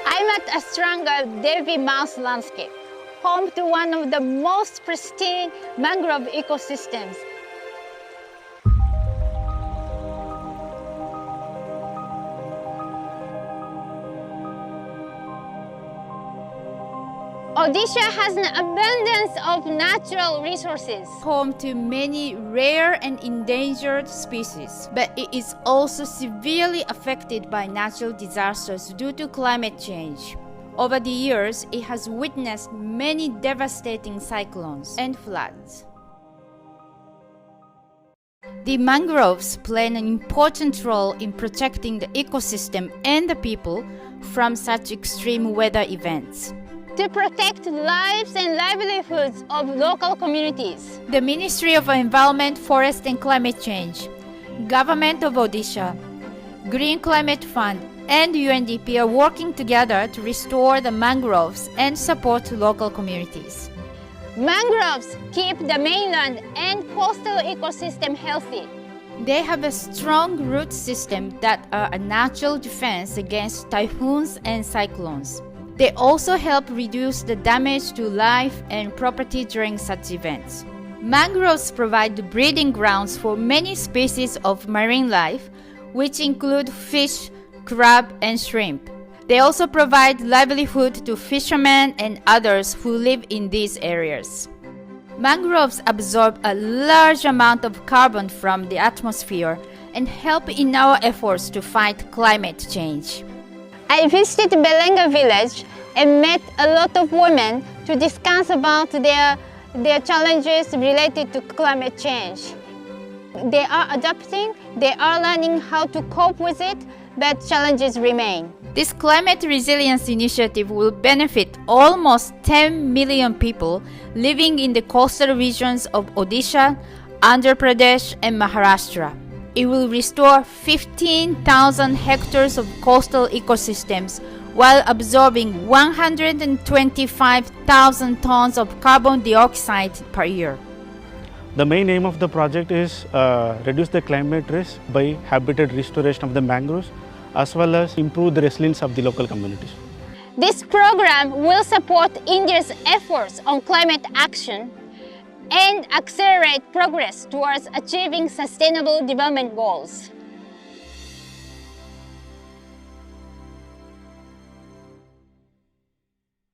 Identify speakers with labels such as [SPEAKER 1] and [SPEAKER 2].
[SPEAKER 1] I'm at Astrangal Devi Mouse landscape, home to one of the most pristine mangrove ecosystems. Odisha has an abundance of natural resources,
[SPEAKER 2] home to many rare and endangered species, but it is also severely affected by natural disasters due to climate change. Over the years, it has witnessed many devastating cyclones and floods. The mangroves play an important role in protecting the ecosystem and the people from such extreme weather events.
[SPEAKER 1] to protect lives and livelihoods of local communities.
[SPEAKER 2] The Ministry of Environment, Forest and Climate Change, Government of Odisha, Green Climate Fund, and UNDP are working together to restore the mangroves and support local communities.
[SPEAKER 1] Mangroves keep the mainland and coastal ecosystem healthy.
[SPEAKER 2] They have a strong root system that are a natural defense against typhoons and cyclones. They also help reduce the damage to life and property during such events. Mangroves provide breeding grounds for many species of marine life, which include fish, crab, and shrimp. They also provide livelihood to fishermen and others who live in these areas. Mangroves absorb a large amount of carbon from the atmosphere and help in our efforts to fight climate change.
[SPEAKER 1] I visited Belenga village and met a lot of women to discuss about their challenges related to climate change. They are adapting, they are learning how to cope with it, but challenges remain.
[SPEAKER 2] This climate resilience initiative will benefit almost 10 million people living in the coastal regions of Odisha, Andhra Pradesh, and Maharashtra. It will restore 15,000 hectares of coastal ecosystems while absorbing 125,000 tons of carbon dioxide per year.
[SPEAKER 3] The main aim of the project is reduce the climate risk by habitat restoration of the mangroves, as well as improve the resilience of the local communities.
[SPEAKER 1] This program will support India's efforts on climate action and accelerate progress towards achieving sustainable development goals.